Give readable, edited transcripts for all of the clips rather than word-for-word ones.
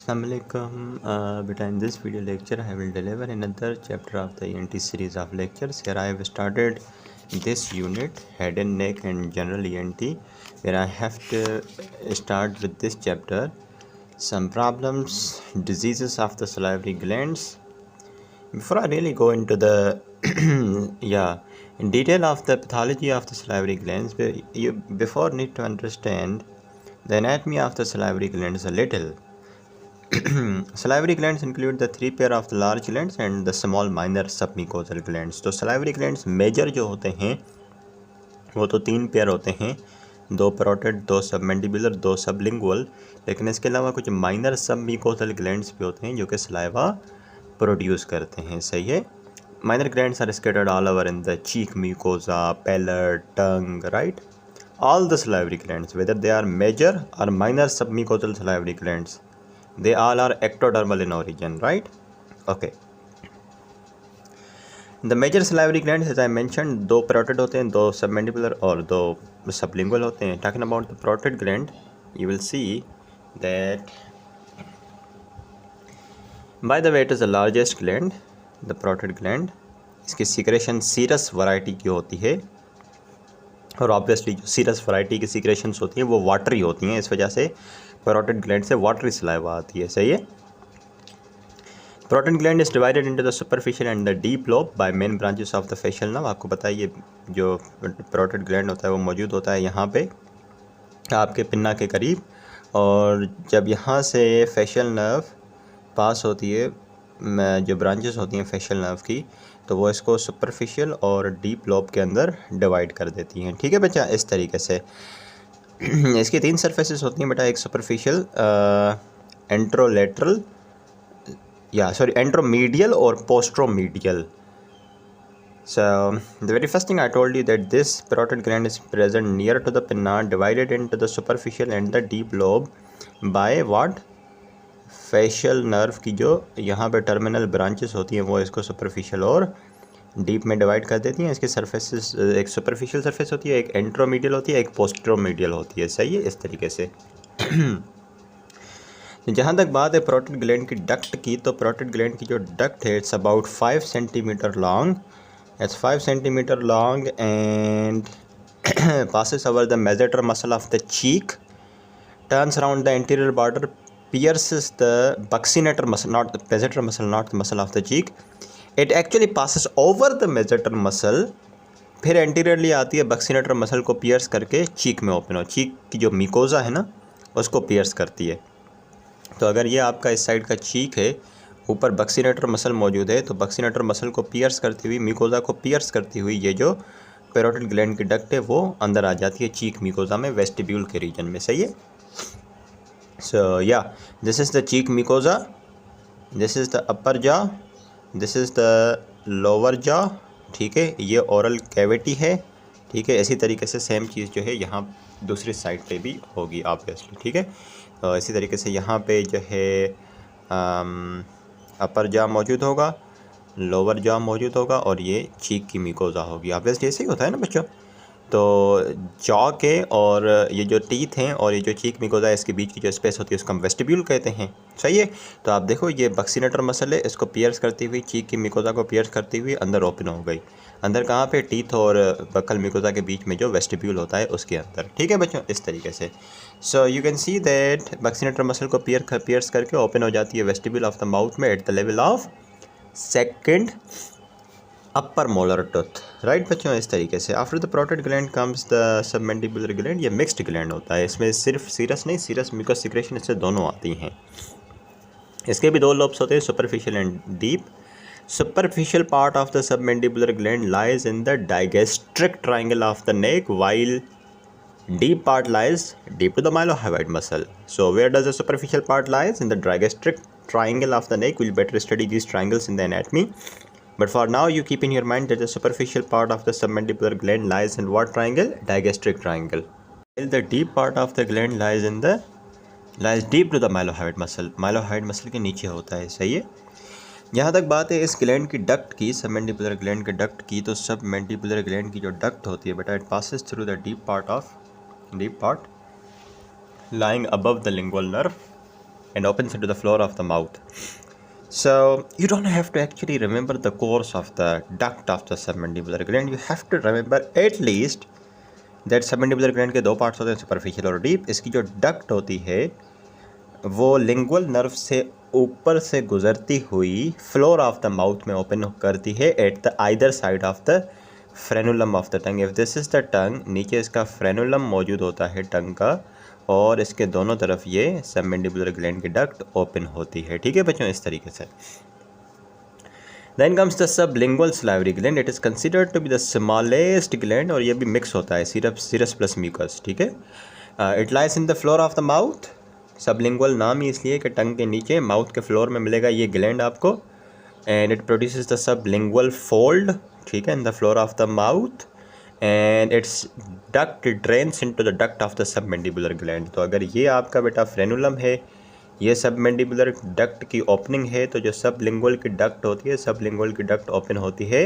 Assalamualaikum. But in this video lecture, I will deliver another chapter of the ENT series of lectures. Here I have started this unit, head and neck and general ENT, where I have to start with this chapter, some problems, diseases of the salivary glands. Before I really go into the in detail of the pathology of the salivary glands, you before need to understand the anatomy of the salivary glands a little. Salivary glands include the three pair of the large glands and the small minor submucosal glands. तो salivary glands major जो होते हैं वो तो तीन pair होते हैं, दो पैरोटिड, दो सबमैंडिबुलर, दो सबलिंगुअल, लेकिन इसके अलावा कुछ माइनर सबम्यूकोसल ग्लैंड्स भी होते हैं जो कि सलाइवा प्रोड्यूस करते हैं. सही है. Minor glands are scattered all over in the cheek mucosa, palate, tongue, right. All the salivary glands, whether they are major or minor submucosal salivary glands, they all are ectodermal in origin, right? Okay. The major salivary glands, as I mentioned, दो parotid होते हैं, दो submandibular और दो sublingual होते हैं. Talking about the parotid gland, you will see that by the way it is the largest gland, the parotid gland. इसकी secretion serous variety की होती है और ऑब्वियसली जो सीरस वैरायटी की सीक्रेशंस होती हैं वो वाटरी होती हैं, इस वजह से पैरोटिड ग्लैंड से वाटरी सलाइवा आती है. सही है. Parotid gland is divided into the superficial and the deep lobe by main branches of the facial nerve. आपको पता है ये जो पैरोटिड ग्लैंड होता है वो मौजूद होता है यहाँ पे आपके पिन्ना के करीब, और जब यहाँ से फेशियल नर्व पास होती है, जो ब्रांचेस होती हैं फेशियल नर्व की, तो वो इसको सुपरफिशियल और डीप लोब के अंदर डिवाइड कर देती हैं. ठीक है बच्चा. इस तरीके से इसकी तीन सरफेसेस होती हैं बेटा. एक सुपरफिशियल, एंट्रोलेटरल एंट्रोमीडियल और पोस्ट्रोमीडियल. So the very first thing I told you that this parotid gland is present near to the pinna, divided into the superficial and the deep lobe by what? Facial nerve की जो यहाँ पे terminal branches होती हैं वो इसको superficial और deep में डिवाइड कर देती हैं. इसके सरफेसेस, एक सुपरफिशियल सरफेस होती है, एक एंट्रोमीडियल होती है, एक पोस्ट्रोमीडियल होती है. सही है. इस तरीके से जहाँ तक बात है पैरोटिड ग्लैंड की डक्ट की, तो पैरोटिड ग्लैंड की जो डक्ट है it's about 5 centimetre long. It's 5 centimetre long and passes over the masseter muscle of the cheek, turns around the anterior border, pierces the buccinator muscle, not the masseter muscle, not the muscle of the cheek. It actually passes over the masseter muscle, फिर anteriorly आती है buccinator muscle को piers करके चीक में open हो. चीक की जो mucosa है ना उसको पियर्स करती है. तो अगर ये आपका इस साइड का चीक है, ऊपर बक्सीनेटर मसल मौजूद है, तो बक्सीनेटर मसल को पियर्स करती हुई, मिकोजा को पियर्स करती हुई ये जो पैरोटिड ग्लैंड की डक्ट है वो अंदर आ जाती है चीक मिकोजा में, वेस्टिब्यूल के रीजन में. सही है. So yeah, this is the cheek mucosa, this is the upper jaw, this is the lower jaw. ठीक है. ये oral cavity है. ठीक है. इसी तरीके से सेम चीज़ जो है यहाँ दूसरी साइड पे भी होगी ऑब्वियसली. ठीक है. तो इसी तरीके से यहाँ पे जो है अपर जॉ मौजूद होगा, लोअर जॉ मौजूद होगा और ये चीक की मिकोजा होगी. ऑब्वियसली ऐसे ही होता है ना बच्चों. तो जॉ के और ये जो टीथ हैं और ये जो चीक मिकोजा है इसके बीच की जो स्पेस होती है उसको हम वेस्टिब्यूल कहते हैं. सही है. तो आप देखो ये बक्सीनेटर मसल है, इसको पियर्स करती हुई, चीक की मिकोजा को पियर्स करती हुई अंदर ओपन हो गई. अंदर कहाँ पे? टीथ और बक्कल मिकोजा के बीच में जो वेस्टिब्यूल होता है उसके अंदर. ठीक है बच्चों. इस तरीके से so you can see that buccinator muscle को पियर्स करके ओपन हो जाती है वेस्टिब्यूल ऑफ द माउथ में at the level of second upper molar tooth. Right बच्चों. इस तरीके से after the parotid gland comes the submandibular gland. ये मिक्स्ड ग्लैंड होता है. इसमें सिर्फ सीरस नहीं, सीरस म्यूकस सिक्रेशन इससे दोनों आती हैं. इसके भी दो लोब्स होते हैं, superficial and deep. Superficial part of the submandibular gland lies in the digastric triangle of the neck, while deep part lies deep to the mylohyoid muscle. So where does the superficial part lies? In the digastric triangle of the neck. We'll better study these triangles in the anatomy. But for now, you keep in your mind that the superficial part of the submandibular gland lies in what triangle? Digastric triangle. While the deep part of the gland lies deep to the mylohyoid muscle. Mylohyoid muscle के नीचे होता है. सही है. यहाँ तक बात है इस ग्लैंड की डक्ट की, सबमैंडिबुलर ग्लैंड के डक्ट की. तो सबमैंडिबुलर ग्लैंड की जो डक्ट होती है बेटा, it passes through the deep part lying above the lingual nerve. and opens into the floor of the mouth. So you don't have to actually remember the course of the duct of the submandibular gland. You have to remember at least that submandibular gland के दो parts होते हैं, superficial और deep. इसकी जो duct होती है वो लिंगुअल नर्व से ऊपर से गुजरती हुई फ्लोर ऑफ द माउथ में ओपन करती है at the either side of the frenulum of the tongue. If this is the tongue, नीचे इसका फ्रेनुलम मौजूद होता है टंग का, और इसके दोनों तरफ ये सबमैंडिबुलर ग्लैंड की डक्ट ओपन होती है. ठीक है बच्चों, इस तरीके से. Then comes the sublingual salivary gland. It is considered to be the smallest gland, और ये भी मिक्स होता है सीरस प्लस म्यूकस. ठीक है. It lies in the floor of the mouth. Sublingual नाम ही इसलिए कि टंग के नीचे माउथ के फ्लोर में मिलेगा ये ग्लैंड आपको. And it produces the sublingual fold, ठीक है, इन the floor of the mouth, and it's duct drains into the duct of the submandibular gland. तो अगर ये आपका बेटा फ्रेनुलम है, ये सबमैंडिबुलर डक्ट की ओपनिंग है, तो जो सबलिंगुअल की डक्ट होती है, सबलिंगुअल की डक्ट ओपन होती है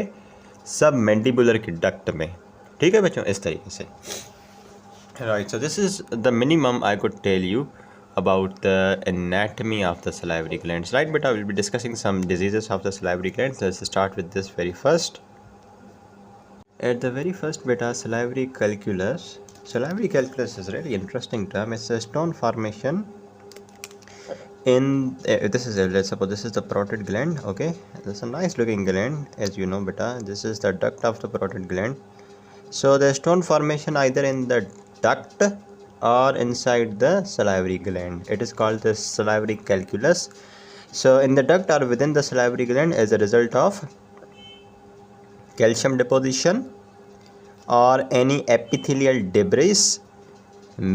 सबमैंडिबुलर की डक्ट में. ठीक है बच्चों, इस तरीके से. Right, so this is the minimum I could tell you about the anatomy of the salivary glands. Right beta, we'll be discussing some diseases of the salivary glands. Let's start with this very first. At the very first beta, salivary calculus. Salivary calculus is a really interesting term. It's a stone formation in this is let's suppose this is the parotid gland. Okay, this is a nice looking gland, as you know beta. This is the duct of the parotid gland. So the stone formation either in the duct or inside the salivary gland. It is called the salivary calculus. So in the duct or within the salivary gland as a result of calcium deposition or any epithelial debris,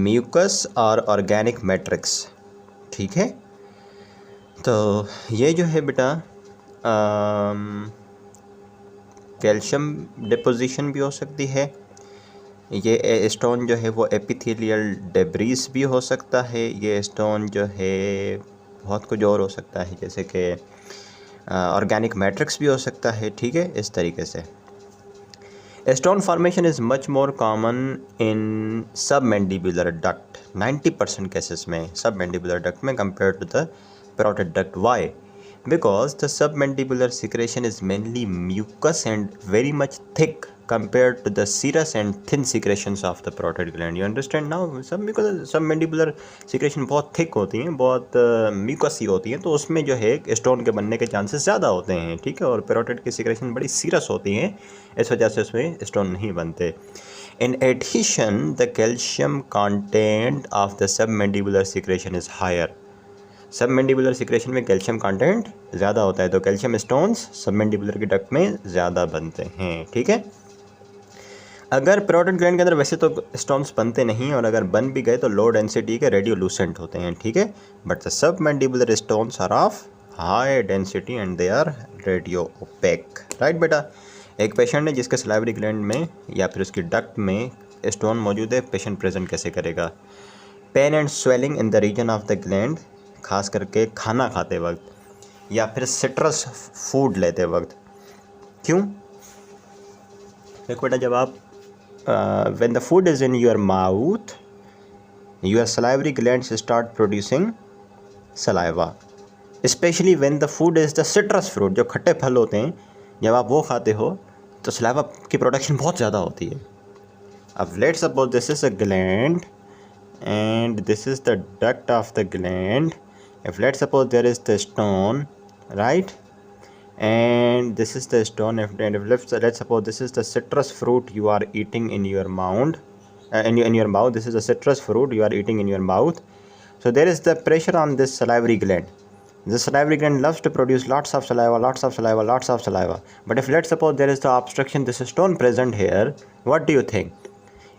mucus or organic matrix. ठीक है. तो ये जो है बेटा calcium deposition भी हो सकती है. ये स्टोन जो है वो एपिथेलियल डेब्रीज भी हो सकता है. ये स्टोन जो है बहुत कुछ और हो सकता है, जैसे कि ऑर्गेनिक मैट्रिक्स भी हो सकता है. ठीक है, इस तरीके से. Stone formation is much more common in submandibular duct. 90% cases में सबमैंडिबुलर डक्ट में compare to the parotid duct. Why? Because the submandibular secretion is mainly mucus and very much thick compared to the serous and thin secretions of the parotid gland. You understand now? Submandibular secretion बहुत thick होती हैं, बहुत mucusy होती हैं, तो उसमें जो है स्टोन के बनने के चांसेस ज़्यादा होते हैं. ठीक है. और parotid की secretion बड़ी serous होती हैं, इस वजह से उसमें स्टोन नहीं बनते. In addition, the calcium content of the submandibular secretion is higher. Submandibular secretion में कैल्शियम कंटेंट ज़्यादा होता है, तो कैल्शियम स्टोन्स सबमैंडिबुलर की डक्ट में ज़्यादा बनते हैं. ठीक है. अगर पैरोटिड ग्लैंड के अंदर वैसे तो स्टोन्स बनते नहीं, और अगर बन भी गए तो लो डेंसिटी के रेडियोलूसेंट होते हैं. ठीक है. But the submandibular stones are of high density and they are radio opaque. Right बेटा. एक पेशेंट है जिसके सलाइवरी ग्लैंड में या फिर उसकी डक्ट में स्टोन मौजूद है, पेशेंट प्रेजेंट कैसे करेगा? Pain and swelling in the region of the gland, खास करके खाना खाते वक्त या फिर सिट्रस फूड लेते वक्त. क्यों? देखो बेटा, जब आप when the food is in your mouth, your salivary glands start producing saliva, specially when the food is the citrus fruit, जो खट्टे फल होते हैं, जब आप वो खाते हो तो सलाइवा की प्रोडक्शन बहुत ज़्यादा होती है. अब let's suppose this is a gland and this is the duct of the gland. If let's suppose there is the stone, right, and this is the stone, if let's suppose this is the citrus fruit you are eating in your mouth, in your mouth, this is a citrus fruit you are eating in your mouth. So there is the pressure on this salivary gland. The salivary gland loves to produce lots of saliva, lots of saliva, lots of saliva. But if let's suppose there is the obstruction, this stone present here, what do you think?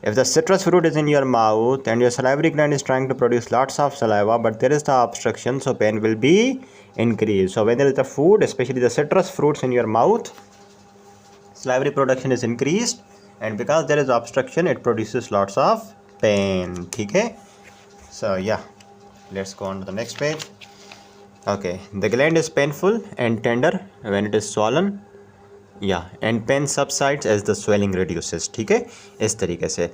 If the citrus fruit is in your mouth and your salivary gland is trying to produce lots of saliva, but there is the obstruction, so pain will be increased. So when there is the food, especially the citrus fruits in your mouth, salivary production is increased, and because there is obstruction, it produces lots of pain. ठीक है. So yeah, let's go on to the next page. Okay, the gland is painful and tender when it is swollen. And pain subsides as the swelling reduces. ठीक है, इस तरीके से.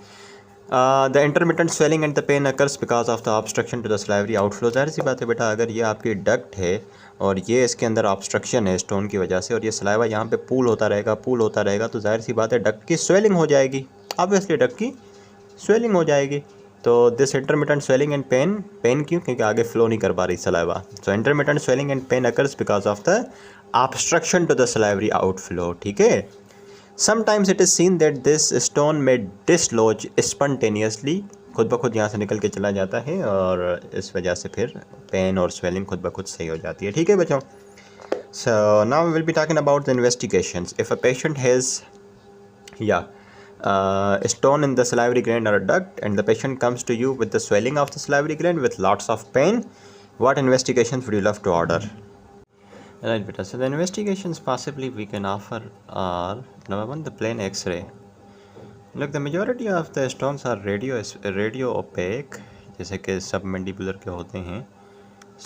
The intermittent swelling and the pain occurs because of the obstruction to the salivary outflow. ज़ाहिर सी बात है बेटा, अगर ये आपकी डक्ट है और ये इसके अंदर ऑब्स्ट्रक्शन है स्टोन की वजह से, और ये सलाइवा यहाँ पे पूल होता रहेगा, तो ज़ाहिर सी बात है डक्ट की स्वेलिंग हो जाएगी। ऑब्वियसली डक्ट की स्वेलिंग हो जाएगी। तो this intermittent swelling and pain क्यों? क्योंकि आगे फ्लो नहीं कर पा रही saliva. So intermittent swelling and pain occurs because of the obstruction to the salivary outflow. ठीक है। Sometimes it is seen that this stone may dislodge spontaneously, खुद ब खुद यहाँ से निकल के चला जाता है, और इस वजह से फिर पेन और स्वेलिंग खुद ब खुद सही हो जाती है। ठीक है बच्चों। So now we will be talking about the investigations. If a patient has stone in the salivary gland or a duct and the patient comes to you with the swelling of the salivary gland with lots of pain, what investigations would you love to order? Right beta, so the investigations possibly we can offer are number one, the plain x-ray. Look, the majority of the stones are radio opaque, जैसे कि submandibular के होते हैं,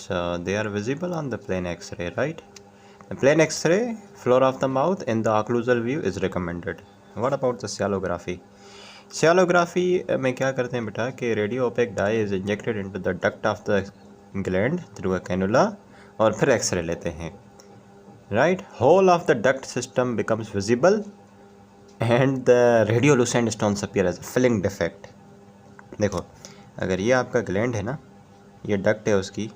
so they are visible on the plain x-ray, right? The plain x-ray floor of the mouth in the occlusal view is recommended. What about the scalography? Scalography में क्या करते हैं बेटा कि radio opaque dye is injected into the duct of the gland through a cannula, और फिर X ray लेते हैं। Right, whole of the duct system becomes visible and the radiolucent stones appear as a filling defect. देखो, अगर ये आपका gland है ना, ये डक्ट है उसकी,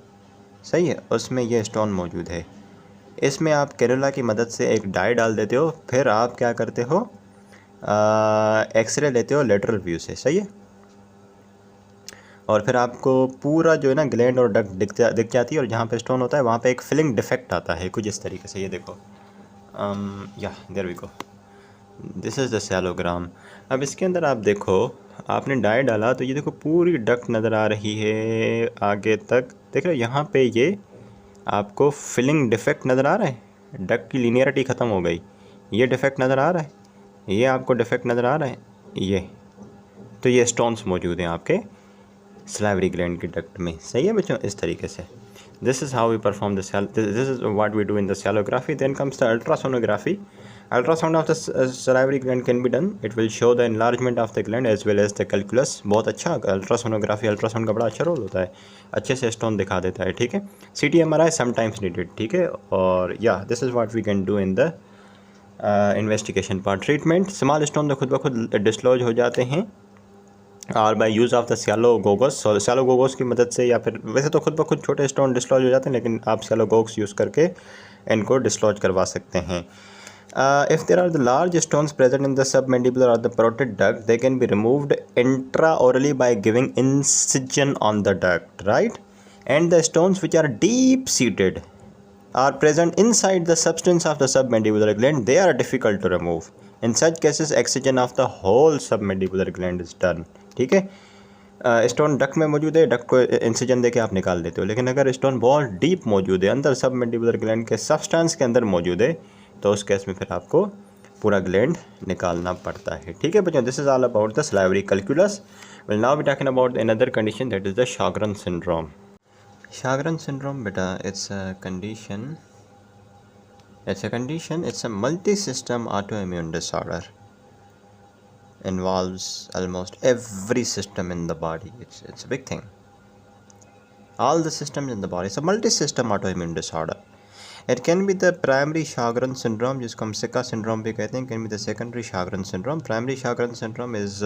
सही है, उसमें ये स्टोन मौजूद है। इसमें आप कैनुला की मदद से एक डाई डाल देते हो, फिर आप क्या करते हो, एक्सरे लेते हो लेटरल व्यू से, सही है, और फिर आपको पूरा जो है ना ग्लैंड और डक्ट दिख जाती है, और जहाँ पे स्टोन होता है वहाँ पे एक फिलिंग डिफेक्ट आता है कुछ इस तरीके से। ये देखो, या there we go, this is the sialogram. अब इसके अंदर आप देखो, आपने डाई डाला तो ये देखो पूरी डक्ट नज़र आ रही है आगे तक, देख रहे हो यहाँ पे ये आपको फिलिंग डिफेक्ट नज़र आ रहा है, डक्ट की लीनियरिटी ख़त्म हो गई, ये डिफेक्ट नज़र आ रहा है, ये आपको डिफेक्ट नज़र आ रहा है, ये तो ये स्टोन्स मौजूद हैं आपके सलाइवरी ग्लैंड की डक्ट में, सही है बच्चों। इस तरीके से this is how we perform this is what we do in the sialography. Then comes the ultrasonography. Ultrasound of the salivary gland can be done, it will show the enlargement of the gland as well as the calculus. बहुत अच्छा ultrasonography, ultrasound का बड़ा अच्छा role होता है, अच्छे से stone दिखा देता है। ठीक है, CT/MRI समटाइम्स नीडेड। ठीक है, और या this is what we can do in the investigation part. Treatment, small stone तो खुद ब खुद डिसलॉज हो जाते हैं, और by use of the sialogogues, sialogogues की मदद से, या फिर वैसे तो खुद ब खुद छोटे स्टोन डिसलॉज हो जाते हैं, लेकिन आप सैलोगोगस यूज़ करके इनको डिसलॉज करवा सकते हैं। If there are the large stones present in the submandibular or the parotid duct, they can be removed intraorally by giving incision on the duct, right, and the stones which are deep seated are present inside the substance of the submandibular gland, they are difficult to remove. In such cases excision of the whole submandibular gland is done. ठीक है, stone duct में मौजूद है, duct को incision देके आप निकाल देते हो, लेकिन अगर स्टोन बहुत डीप मौजूद है अंदर सबमैंडिबुलर ग्लैंड के सब्सटेंस के अंदर मौजूद है, तो उस केस में फिर आपको पूरा ग्लैंड निकालना पड़ता है। ठीक है बच्चों, this is all about the salivary calculus. Will now be talking about another condition, that is the Sjogren syndrome. Sjagren syndrome, beta, it's a condition, it's a multi-system autoimmune disorder. Involves almost every system in the body. It's a big thing. All the systems in the body. It's a multi-system autoimmune disorder. It can be the primary Sjagren syndrome, जिसको हम सिका syndrome भी कहते हैं, can be the secondary Sjagren syndrome. Primary Sjagren syndrome is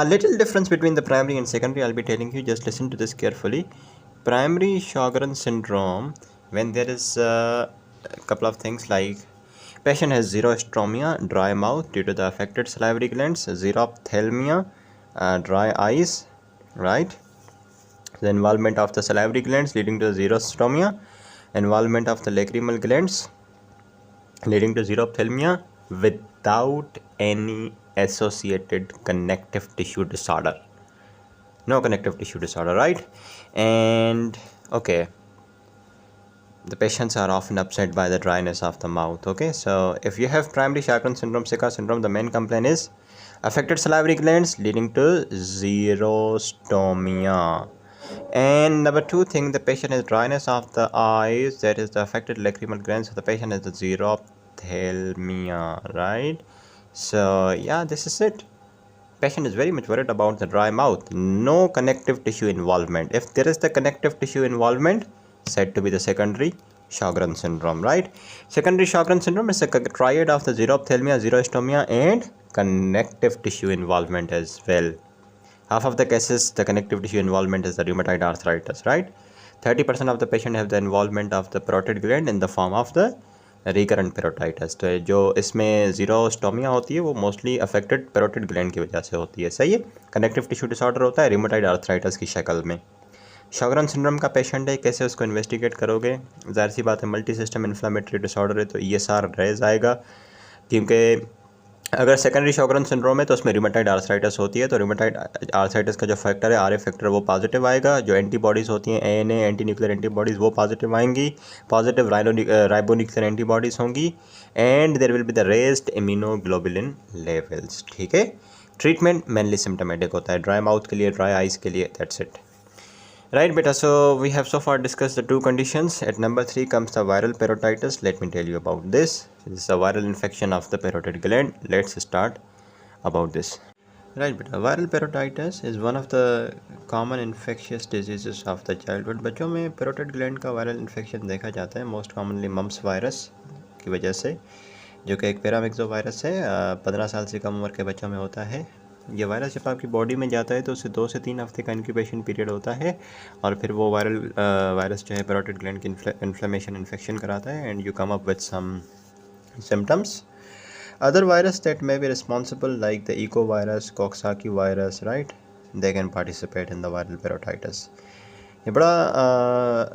a little difference between the primary and secondary. I'll be telling you, just listen to this carefully. Primary Sjagren syndrome, when there is a couple of things like patient has xerostomia, dry mouth due to the affected salivary glands, xerophthalmia, dry eyes, right, the involvement of the salivary glands leading to xerostomia, involvement of the lacrimal glands leading to xerophthalmia without any associated connective tissue disorder. No connective tissue disorder, right? And okay, the patients are often upset by the dryness of the mouth. Okay, so if you have primary Sjagren syndrome, Sika syndrome, the main complaint is affected salivary glands leading to xerostomia. And number two thing, the patient has dryness of the eyes, that is the affected lacrimal glands, so the patient has the xerophthalmia, right? So yeah, this is it. Patient is very much worried about the dry mouth. No connective tissue involvement. If there is the connective tissue involvement, said to be the secondary Sjogren syndrome, right? Secondary Sjogren syndrome is a triad of the xerophthalmia, xerostomia, and connective tissue involvement as well. Half of the cases, the connective tissue involvement is the rheumatoid arthritis, right? 30% of the patient have the involvement of the parotid gland in the form of the recurrent पेरोटाइटिस। तो जो इसमें xerostomia होती है वो mostly affected parotid gland की वजह से होती है, सही है। कनेक्टिव टिश्यू डिसऑर्डर होता है रिमोटाइड आर्थराइटिस की शक्ल में। शॉगरन सिंड्रोम का पेशेंट है, कैसे उसको इन्वेस्टिगेट करोगे? जाहिर सी बात है मल्टी सिस्टम इन्फ्लेमेटरी डिसऑर्डर है तो ESR रेज आएगा, क्योंकि अगर सेकेंडरी शॉगरन सिंड्रोम है तो उसमें रिमोटाइड आर्थराइटिस होती है, तो रिमोटाइड आर्थराइटिस का जो फैक्टर है RA फैक्टर वो पॉजिटिव आएगा। जो एंटीबॉडीज़ होती हैं ANA एंटी न्यूक्लियर एंटीबॉडीज़ वो पॉजिटिव आएंगी, पॉजिटिव राइबोन्यूक्लियर एंटीबॉडीज़ होंगी, and there will be the raised immunoglobulin levels, ठीक है। ट्रीटमेंट मेनली सिम्टोमेटिक होता है, ड्राई माउथ के लिए, ड्राई आइज़ के लिए, that's it. Right, beta. So we have so far discussed the two conditions. At number 3 comes the viral parotitis. Let me tell you about this. This is a viral infection of the parotid gland. Let's start about this. Right, beta. Viral parotitis is one of the common infectious diseases of the childhood. बच्चों में parotid gland का viral infection देखा जाता है most commonly mumps virus की वजह से, जो कि एक पैरामिक्सो वायरस है, 15 साल से कम उम्र के बच्चों में होता है। ये वायरस जब आपकी बॉडी में जाता है तो उससे 2 से 3 हफ्ते का इंक्यूबेशन पीरियड होता है, और फिर वो वायरस जो है पैरोटिड ग्लैंड की इन्फ्लेमेशन इन्फेक्शन कराता है, and you come up with some symptoms. Other virus that may be responsible like the echo virus, coxsackie virus, right, they can participate in the viral parotitis. ये बड़ा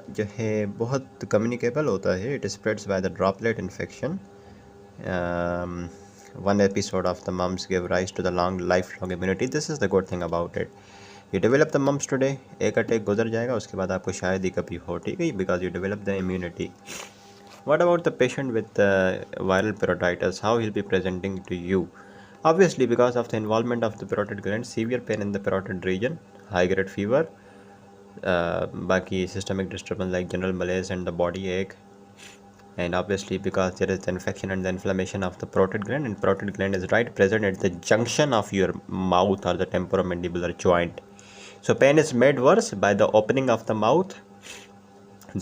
जो है बहुत communicable होता है। It spreads by the droplet infection. One episode of the mumps gave rise to the lifelong immunity. This is the good thing about it. You develop the mumps today, एक attack गुजर जाएगा, उसके बाद आपको शायद ही कभी हो, ठीक है, because you develop the immunity. What about the patient with viral parotitis? How he'll be presenting to you? Obviously, because of the involvement of the parotid gland, severe pain in the parotid region, high grade fever, बाकी systemic disturbance like general malaise and the body ache. And obviously because there is the infection and the inflammation of the parotid gland, and parotid gland is right present at the junction of your mouth or the temporomandibular joint. So pain is made worse by the opening of the mouth.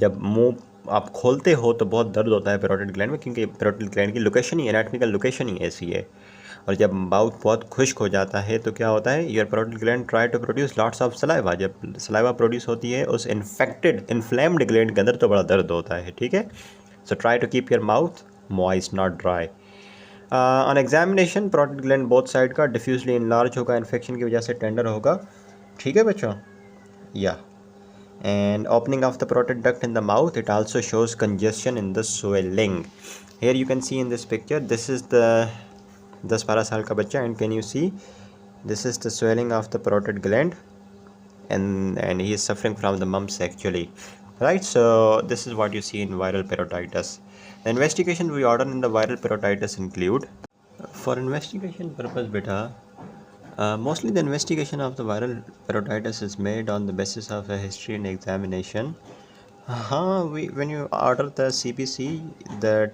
जब मुंह आप खोलते हो तो बहुत दर्द होता है parotid gland में, क्योंकि parotid gland की लोकेशन ही, एनाटॉमिकल लोकेशन ही ऐसी है। और जब माउथ बहुत खुश्क हो जाता है तो क्या होता है, your parotid gland try to produce lots of saliva. जब saliva प्रोड्यूस होती है उस inflamed gland के अंदर तो बड़ा दर्द होता है, ठीक है। So try to keep your mouth moist, not dry. On examination, parotid gland both side का diffusely enlarge होगा, infection की वजह से tender होगा, ठीक है बच्चों, yeah. And opening of the parotid duct in the mouth, it also shows congestion in the swelling. Here you can see in this picture, this is the 10-12 साल का बच्चा, and can you see this is the swelling of the parotid gland, and he is suffering from the mumps actually. Right, so this is what you see in viral parotitis. The investigation we order in the viral parotitis include, for investigation purpose beta, mostly the investigation of the viral parotitis is made on the basis of a history and examination. When you order the CBC, the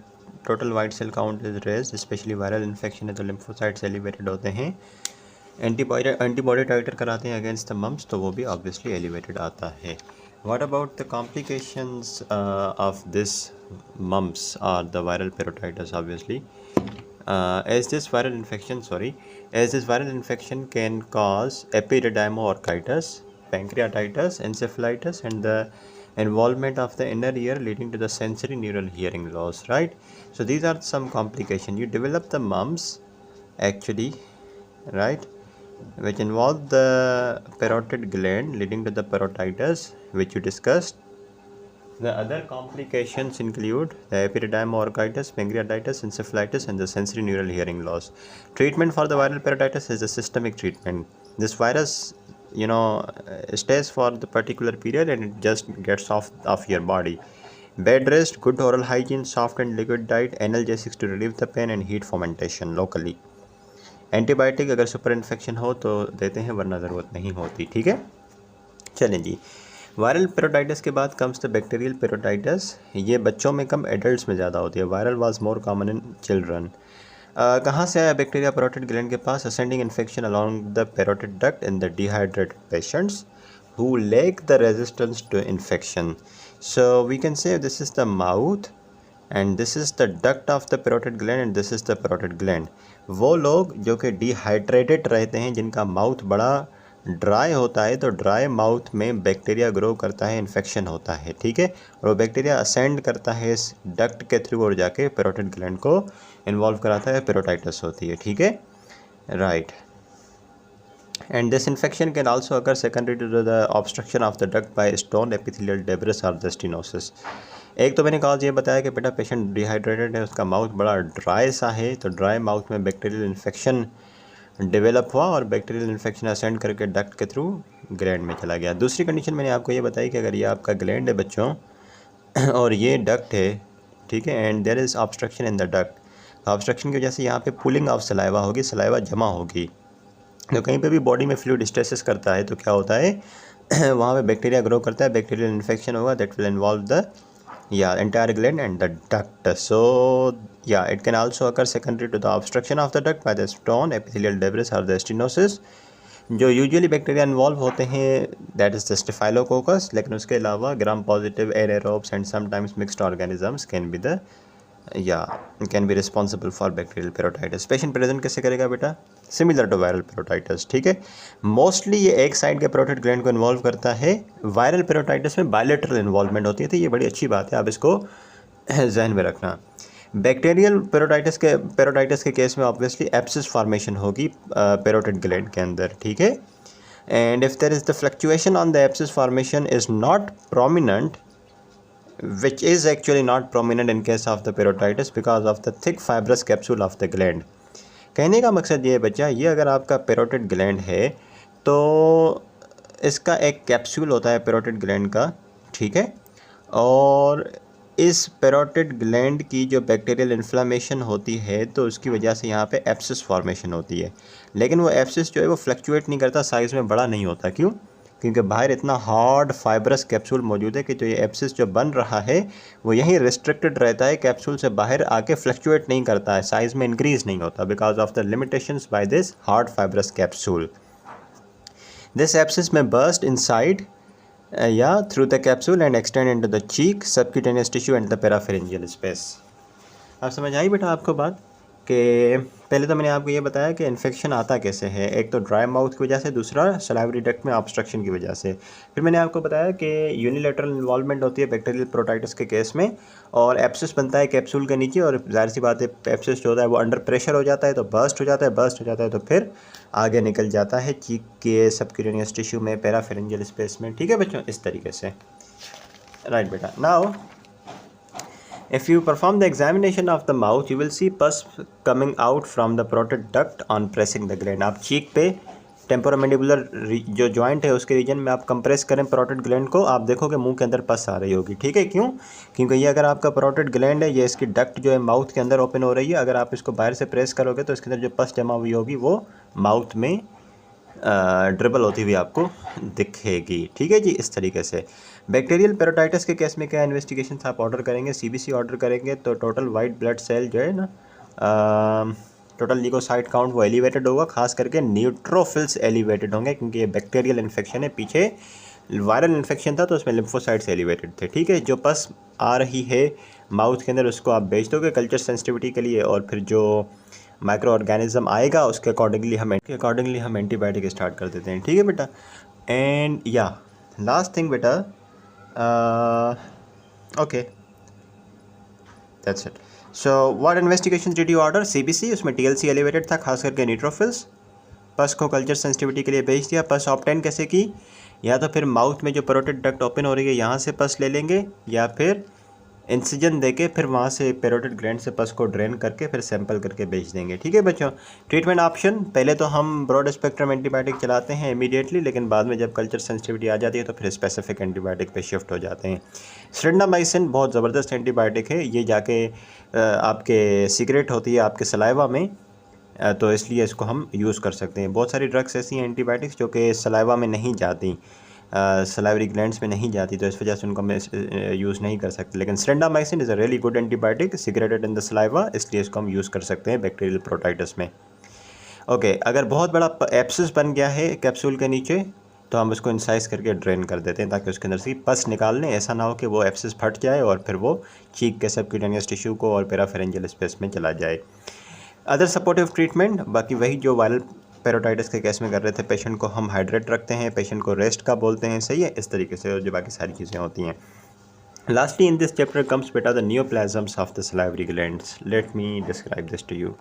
total white cell count is raised, especially viral infection है तो lymphocytes elevated होते हैं। Antibody टाइटर कराते हैं against the mums तो वो भी obviously elevated आता है। What about the complications of this mumps or the viral parotitis? Obviously, as this viral infection can cause epididymoorchitis, pancreatitis, encephalitis, and the involvement of the inner ear leading to the sensory neural hearing loss, right? So these are some complications. You develop the mumps actually, right, which involve the parotid gland leading to the parotitis, which you discussed. The other complications include the epididymoorchitis, pancreatitis, encephalitis, and the sensory neural hearing loss. Treatment for the viral parotitis is a systemic treatment. This virus, stays for the particular period and it just gets off your body. Bed rest, good oral hygiene, soft and liquid diet, analgesics to relieve the pain, and heat fomentation locally. Antibiotic अगर super infection हो तो देते हैं, वरना ज़रूरत नहीं होती, ठीक है। चलें जी, वायरल पेरोटाइटिस के बाद कम्स द बैक्टीरियल पेरोटाइटिस। ये बच्चों में कम, एडल्ट्स में ज़्यादा होती है। Viral was more common in children. कहाँ से आया बैक्टीरिया पैरोटिड ग्लैंड के पास? Ascending infection along the parotid duct in the dehydrated patients who lack the resistance to infection. So we can say this is the mouth and this is the duct of the parotid gland and this is the parotid gland. वो लोग जो कि dehydrated रहते हैं, जिनका mouth बड़ा dry होता है, तो ड्राई माउथ में बैक्टीरिया ग्रो करता है, इन्फेक्शन होता है, ठीक है, और वो बैक्टीरिया असेंड करता है इस डक्ट के थ्रू और जाके पैरोटिड ग्लैंड को इन्वॉल्व कराता है, पेरोटाइटिस होती है, ठीक है, right. And this infection can also occur secondary to the obstruction of the duct by stone epithelial debris or the stenosis. एक तो मैंने कहा ये बताया कि बेटा पेशेंट डिहाइड्रेटेड है, उसका माउथ बड़ा ड्राई सा है, तो ड्राई माउथ में बैक्टीरियल इन्फेक्शन डेवलप हुआ और बैक्टीरियल इन्फेक्शन असेंड करके डक्ट के थ्रू ग्लैंड में चला गया. दूसरी कंडीशन मैंने आपको ये बताई कि अगर ये आपका ग्लैंड है बच्चों और ये डक्ट है, ठीक है, and there is obstruction in the duct, obstruction की वजह से यहाँ पे पुलिंग ऑफ सलाइवा होगी, सलाइवा जमा होगी, तो कहीं पे भी बॉडी में फ्लूइड स्टेसिस करता है तो क्या होता है वहाँ पे बैक्टीरिया ग्रो करता है, बैक्टीरियल इन्फेक्शन होगा, that will involve the entire gland and the duct. So it can also occur secondary to the obstruction of the duct by the stone epithelial debris और द स्टेनोसिस. जो usually bacteria involve होते हैं that is the staphylococcus, लेकिन उसके अलावा gram positive anaerobes and sometimes mixed organisms can be responsible for bacterial parotitis. Patient present कैसे करेगा बेटा? सिमिलर टू वायरल पेरोटाइटिस, ठीक है. मोस्टली ये एक साइड के पैरोटिड ग्लैंड को इन्वॉल्व करता है. वायरल पेरोटाइटिस में बायलैटरल इन्वॉल्वमेंट होती है, तो ये बड़ी अच्छी बात है, आप इसको जहन में रखना. बैक्टीरियल पेरोटाइटिस के केस में ऑब्वियसली एब्सिस फॉर्मेशन होगी पैरोटिड ग्लैंड के अंदर, ठीक है. And if there is the fluctuation on the abscess formation is not prominent, which is actually not prominent in case of the perotitis because of the thick fibrous capsule of the gland. कहने का मकसद ये है बच्चा, ये अगर आपका parotid gland है तो इसका एक कैप्सूल होता है पैरोटिड ग्लैंड का, ठीक है, और इस पैरोटिड ग्लैंड की जो बैक्टीरियल इन्फ्लामेशन होती है तो उसकी वजह से यहाँ पे एब्सिस फॉर्मेशन होती है, लेकिन वो एब्सिस जो है वो फ्लक्चुएट नहीं करता, साइज़ में बड़ा नहीं होता. क्यों? क्योंकि बाहर इतना हार्ड फाइब्रस कैप्सूल मौजूद है कि जो ये एब्सिस जो बन रहा है वो यहीं रिस्ट्रिक्टेड रहता है, कैप्सूल से बाहर आके फ्लक्चुएट नहीं करता है, साइज़ में इंक्रीज़ नहीं होता because of the limitations by this hard fibrous capsule. This abscess may burst inside या through the capsule and extend into the cheek, subcutaneous tissue and the parapharyngeal space. अब समझ आई बेटा आपको बात कि पहले तो मैंने आपको ये बताया कि इन्फेक्शन आता कैसे है, एक तो ड्राई माउथ की वजह से, दूसरा सलाइवरी डक्ट में ऑब्स्ट्रक्शन की वजह से. फिर मैंने आपको बताया कि यूनिलेटरल इन्वॉल्वमेंट होती है बैक्टीरियल पेरोटाइटिस के केस में, और एब्सिस बनता है कैप्सूल के नीचे, और जाहिर सी बात है एब्सिस जो होता है वो अंडर प्रेशर हो जाता है तो बर्स्ट हो जाता है तो फिर आगे निकल जाता है चीक के सबक्यूटेनियस टिश्यू में, पैराफेरेंजियल स्पेस में, ठीक है बच्चों, इस तरीके से. राइट बेटा. Now if you perform the examination of the mouth you will see pus coming out from the parotid duct on pressing the gland. आप चीक पे टेम्पोरोमैंडिबुलर जो जॉइंट है उसके रीजन में आप कंप्रेस करें पैरोटिड ग्लैंड को, आप देखोगे मुंह के अंदर पस आ रही होगी, ठीक है. क्यों? क्योंकि ये अगर आपका पैरोटिड ग्लैंड है, ये इसकी डक्ट जो है माउथ के अंदर ओपन हो रही है, अगर आप इसको बाहर से प्रेस करोगे तो इसके अंदर जो पस जमा हुई होगी वो माउथ में ड्रिबल होती हुई आपको दिखेगी, ठीक है जी. इस तरीके से बैक्टीरियल पेरोटाइटिस के केस में क्या इन्वेस्टिगेशन आप ऑर्डर करेंगे? CBC ऑर्डर करेंगे तो टोटल वाइट ब्लड सेल जो है ना, टोटल ल्यूकोसाइट काउंट वो एलिवेटेड होगा, खास करके न्यूट्रोफिल्स एलिवेटेड होंगे क्योंकि ये बैक्टीरियल इन्फेक्शन है, पीछे वायरल इन्फेक्शन था तो उसमें लिम्फोसाइट्स एलिवेटेड थे, ठीक है. जो पस आ रही है माउथ के अंदर उसको आप भेज दोगे कल्चर सेंसिटिविटी के लिए, और फिर जो माइक्रो ऑर्गेनिज्म आएगा उसके अकॉर्डिंगली हम एंटीबायोटिक स्टार्ट कर देते हैं, ठीक है बेटा. एंड या लास्ट थिंग बेटा, okay that's it. So what investigation did you order? CBC, उसमें TLC एलिवेटेड था, खास करके न्यूट्रोफिल्स. पस को कल्चर सेंसिटिविटी के लिए भेज दिया. पस ऑब्टेन कैसे की? या तो फिर माउथ में जो पैरोटिड डक्ट ओपन हो रही है यहाँ से पस ले लेंगे, या फिर इंसिजन देके फिर वहाँ से पैरोटिड ग्लैंड से पस को ड्रेन करके फिर सैंपल करके भेज देंगे, ठीक है बच्चों. ट्रीटमेंट ऑप्शन, पहले तो हम ब्रॉड स्पेक्ट्रम एंटीबायोटिक चलाते हैं इमीडिएटली, लेकिन बाद में जब कल्चर सेंसिटिविटी आ जाती है तो फिर स्पेसिफिक एंटीबायोटिक पे शिफ्ट हो जाते हैं. स्ट्रेंडामाइसिन बहुत ज़बरदस्त एंटीबायोटिक है, ये जाके आपके सीक्रेट होती है आपके सलाइवा में, तो इसलिए इसको हम यूज़ कर सकते हैं. बहुत सारी ड्रग्स ऐसी हैं एंटीबायोटिक्स जो कि सलाइवा में नहीं जाती, सलाइवरी ग्लैंड्स में नहीं जाती, तो इस वजह से उनको हम यूज़ नहीं कर सकते। लेकिन streptomycin is a really good antibiotic secreted in the saliva, इसलिए इसको हम यूज़ कर सकते हैं बैक्टीरियल प्रोटाइटिस में। ओके, अगर बहुत बड़ा एब्सिस बन गया है कैप्सूल के नीचे, तो हम उसको इंसाइज करके ड्रेन कर देते हैं ताकि उसके अंदर से पस निकाल लें। ऐसा ना हो कि वो एब्सिस फट जाए और फिर वो चीक के सबक्यूटेनियस टिश्यू को और पेराफेरेंजियल स्पेस में चला जाए। अदर सपोर्टिव ट्रीटमेंट, बाकी वही जो वायरल पेरोटाइटिस के केस में कर रहे थे, पेशेंट को हम हाइड्रेट रखते हैं, पेशेंट को रेस्ट का बोलते हैं, सही है, इस तरीके से जो बाकी सारी चीज़ें होती हैं। Lastly in this chapter comes बेटा the neoplasms of the salivary glands. Let me describe this to you.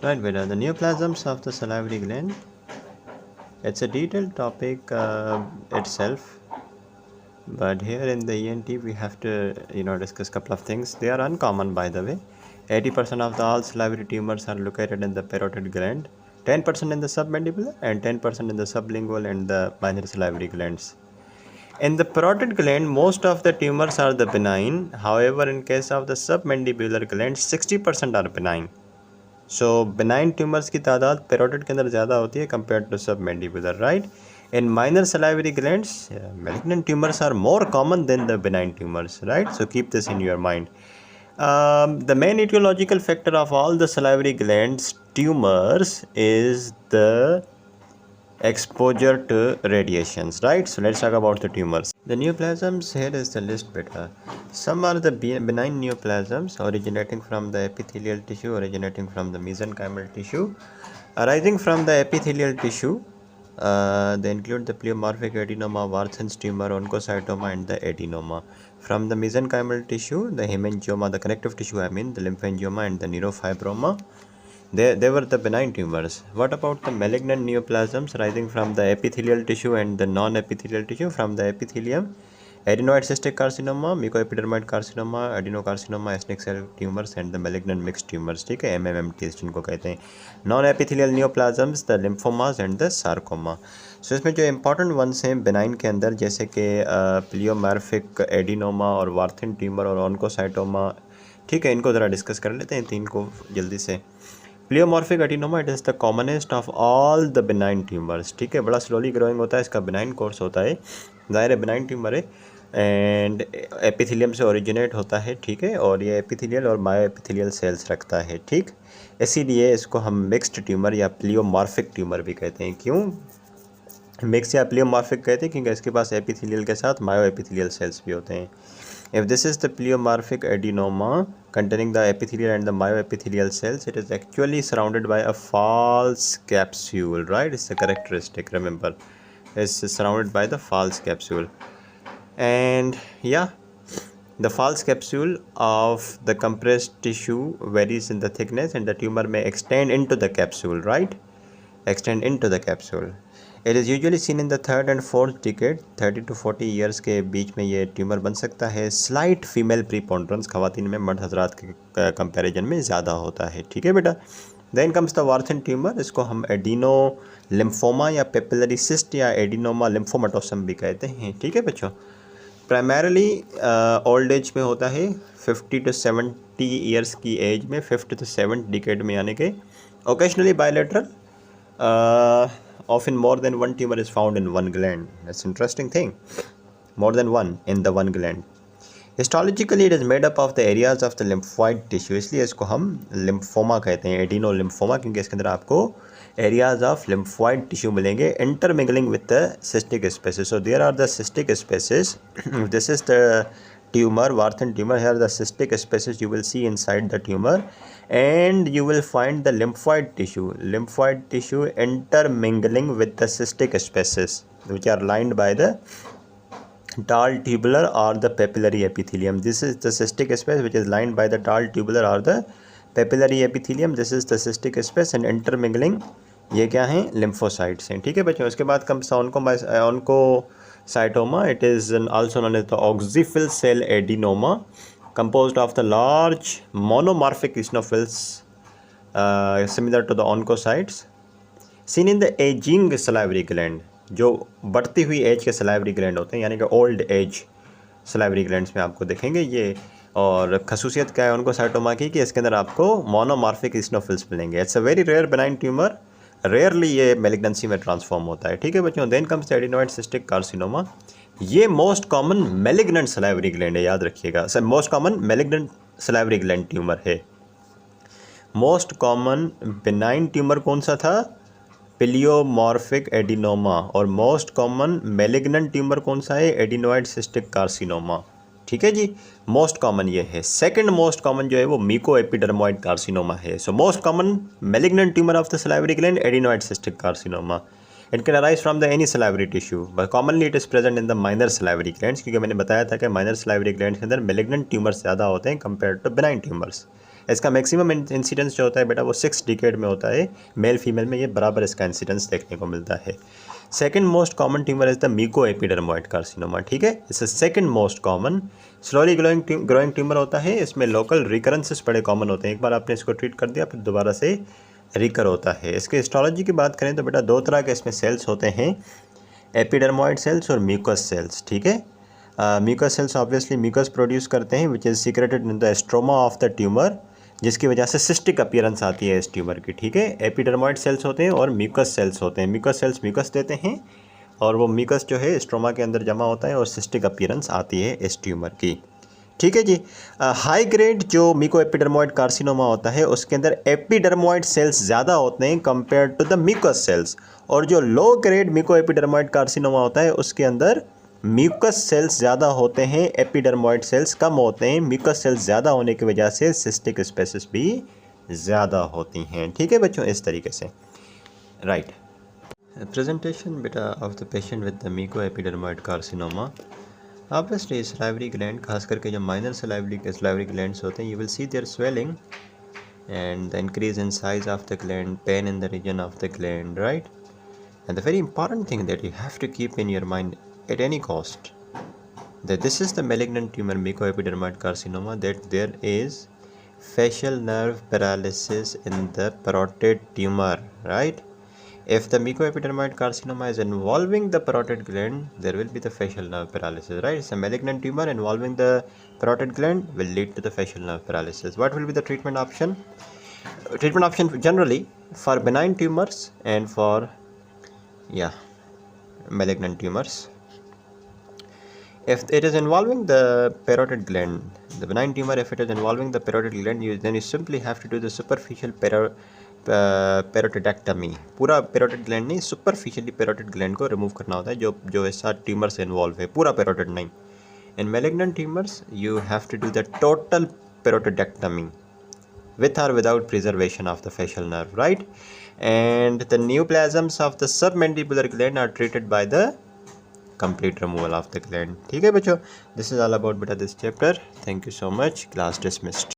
Right बेटा, the neoplasms of the salivary gland, it's a detailed topic itself, but here in the ENT we have to discuss couple of things. They are uncommon, by the way. 80% of the all salivary tumors are located in the parotid gland, 10% in the submandibular and 10% in the sublingual and the minor salivary glands. In the parotid gland, most of the tumors are the benign. However, in case of the submandibular gland, 60% are benign. So benign tumours की तादाद parotid के अंदर ज़्यादा होती है compare to submandibular, right. In minor salivary glands malignant tumours are more common than the benign tumours, right. So keep this in your mind. The main etiological factor of all the salivary glands tumors is the exposure to radiations, right? So let's talk about the tumors. The neoplasms, here is the list beta. Some are the benign neoplasms originating from the epithelial tissue, originating from the mesenchymal tissue. Arising from the epithelial tissue, they include the pleomorphic adenoma, Warthin's tumor, oncocytoma and the adenoma. From the mesenchymal tissue, the hemangioma, the connective tissue the lymphangioma and the neurofibroma. They were the benign tumors. What about the malignant neoplasms arising from the epithelial tissue and the non-epithelial tissue? From the epithelium, adenoid cystic carcinoma, mucoepidermoid carcinoma, adenocarcinoma, ethnic cell tumors and the malignant mixed tumors, ठीक है, MMMTs जिनको कहते हैं। Non-epithelial neoplasms, the lymphomas and the sarcoma. So इसमें जो important ones हैं benign के अंदर, जैसे कि pleomorphic adenoma और Warthin tumor और oncocytoma, ठीक है, इनको ज़रा डिस्कस कर लेते हैं तीन को जल्दी से। Pleomorphic adenoma, it is the commonest of all the benign tumours, ठीक है, बड़ा स्लोली ग्रोइंग होता है, इसका बेनाइन कोर्स होता है, ज़ाहिर है बेनाइन ट्यूमर है एंड एपिथेलियम से ओरिजिनेट होता है, ठीक है, और ये एपिथेलियल और मायो एपिथेलियल सेल्स रखता है, ठीक, इसीलिए इसको हम मिक्स्ड ट्यूमर या प्लियोमॉर्फिक ट्यूमर भी कहते हैं। क्यों मिक्स या प्लियोमॉर्फिक कहते हैं? क्योंकि इसके पास एपिथेलियल के साथ मायो एपिथेलियल सेल्स भी होते हैं। If this is the pleomorphic adenoma containing the epithelial and the myoepithelial cells, it is actually surrounded by a false capsule, right? It's a characteristic, remember. It's surrounded by the false capsule. And yeah, the false capsule of the compressed tissue varies in the thickness and the tumor may extend into the capsule, right? Extend into the capsule. It is usually seen in the third and fourth decade, 30 to 40 years के बीच में ये tumour बन सकता है। Slight female प्रीपोंड्रेंस खवातीन में मर्द हजरात के कंपैरिजन में ज़्यादा होता है, ठीक है बेटा। देन कम्स द वार्थिन ट्यूमर, इसको हम एडिनो लिम्फोमा या पेपिलरी सिस्ट या एडिनोमा लिम्फोमेटोसम भी कहते हैं, ठीक है बच्चों। प्राइमरली ओल्ड एज में होता है, 50 to 70 ईयर्स की एज में, 5th to 7th डिकेड में, यानी कि occasionally bilateral, often more than one tumor is found in one gland. That's interesting thing. More than one in the one gland. Histologically, it is made up of the areas of the lymphoid tissue. इसलिए इसको हम lymphoma कहते हैं, adeno lymphoma, क्योंकि इसके अंदर आपको areas of lymphoid tissue मिलेंगे intermingling with the cystic spaces. So there are the cystic spaces. This is the tumor, Warthin tumor. Here the cystic spaces you will see inside the tumor, and you will find the lymphoid tissue intermingling with the cystic spaces which are lined by the tall tubular or the papillary epithelium. This is the cystic space which is lined by the tall tubular or the papillary epithelium. This is the cystic space and intermingling, ये क्या हैं, lymphocytes हैं, ठीक है बच्चों। इसके बाद कम oncocytoma, it is also known as the oxyphil cell adenoma, composed of the large monomorphic eosinophils similar to the oncocytes, seen in the aging salivary gland, जो बढ़ती हुई एज के salivary gland होते हैं, यानी कि ओल्ड एज salivary glands में आपको देखेंगे ये। और खसूसियत क्या है oncocytoma की कि इसके अंदर आपको monomorphic eosinophils मिलेंगे। It's a very rare benign tumour rarely ये मेलिग्नेंसी में ट्रांसफॉर्म होता है, ठीक है बच्चों। Then comes the adenoid cystic carcinoma. ये most common malignant salivary gland है, याद रखिएगा sir, most common malignant salivary gland tumour है। मोस्ट कॉमन बिनाइन ट्यूमर कौन सा था? Pleomorphic adenoma. और मोस्ट कॉमन मेलिग्नेंट ट्यूमर कौन सा है? एडिनोइड सिस्टिक कार्सिनोमा, ठीक है जी। मोस्ट कॉमन ये है। सेकंड मोस्ट कॉमन जो है वो मीको एपिडर्मोइड कार्सिनोमा है। So most common malignant tumour of the salivary gland adenoid cystic carcinoma. It can arise from the any salivary tissue, but commonly it is present in the minor salivary glands, क्योंकि मैंने बताया था कि minor salivary glands के अंदर malignant tumours ज़्यादा होते हैं कंपेयर टू बिनाइन ट्यूमर्स। इसका मैक्सिमम इंसिडेंस जो होता है बेटा वो 6 डिकेड में होता है। मेल फीमेल में ये बराबर इसका इंसिडेंस देखने को मिलता है। Second most common tumour is the mucoepidermoid carcinoma, ठीक है। It's second most common slowly growing tumour होता है। इसमें लोकल रिकरेंसेस बड़े कॉमन होते हैं। एक बार आपने इसको ट्रीट कर दिया फिर दोबारा से रिकर होता है। इसके हिस्टोलॉजी की बात करें तो बेटा 2 तरह के इसमें सेल्स होते हैं, एपिडर्मोइड सेल्स और म्यूकस सेल्स, ठीक है। Mucus cells obviously mucus produce करते हैं which is secreted in the stroma of the tumour, जिसकी वजह से सिस्टिक अपीयरेंस आती है इस ट्यूमर की, ठीक है। एपिडर्मोइड सेल्स होते हैं और म्यूकस सेल्स होते हैं। म्यूकस सेल्स म्यूकस देते हैं और वो म्यूकस जो है स्ट्रोमा के अंदर जमा होता है और सिस्टिक अपीयरेंस आती है इस ट्यूमर की, ठीक है जी। हाई ग्रेड जो मीको एपिडर्मोइड कार्सिनोमा होता है उसके अंदर एपिडर्मोइड सेल्स ज़्यादा होते हैं compare to the mucus cells, और जो लो ग्रेड मीको एपिडर्मोइड कार्सिनोमा होता है उसके अंदर म्यूकस सेल्स ज़्यादा होते हैं, एपिडर्मोइड सेल्स कम होते हैं। म्यूकस सेल्स ज़्यादा होने की वजह से सिस्टिक स्पेसिस भी ज़्यादा होती हैं, ठीक है बच्चों, इस तरीके से, राइट। प्रेजेंटेशन बेटा of the patient with the mucoepidermoid carcinoma. Obviously salivary gland, खास करके जो माइनर सलाइवरी ग्लैंड्स होते हैं, you will see their swelling and the increase in size of the gland, pain in the region of the gland, right. And the very important thing that you have to keep in your mind at any cost, that this is the malignant tumor mycoepidermoid carcinoma, that there is facial nerve paralysis in the parotid tumor, right? If the mycoepidermoid carcinoma is involving the parotid gland, there will be the facial nerve paralysis, right? It's a malignant tumor involving the parotid gland will lead to the facial nerve paralysis. What will be the treatment option? Treatment option generally for benign tumors and for malignant tumors. If it is involving the parotid gland, the benign tumor, if it is involving the parotid gland, then you simply have to do the superficial parotidectomy. पूरा parotid gland नहीं, superficially parotid gland को remove करना होता है जो ऐसा tumour से involve है, पूरा parotid नहीं। In malignant tumors, you have to do the total parotidectomy with or without preservation of the facial nerve, right? And the neoplasms of the submandibular gland are treated by the complete removal of the gland, ठीक है बच्चों। This is all about beta this chapter. Thank you so much. Class dismissed.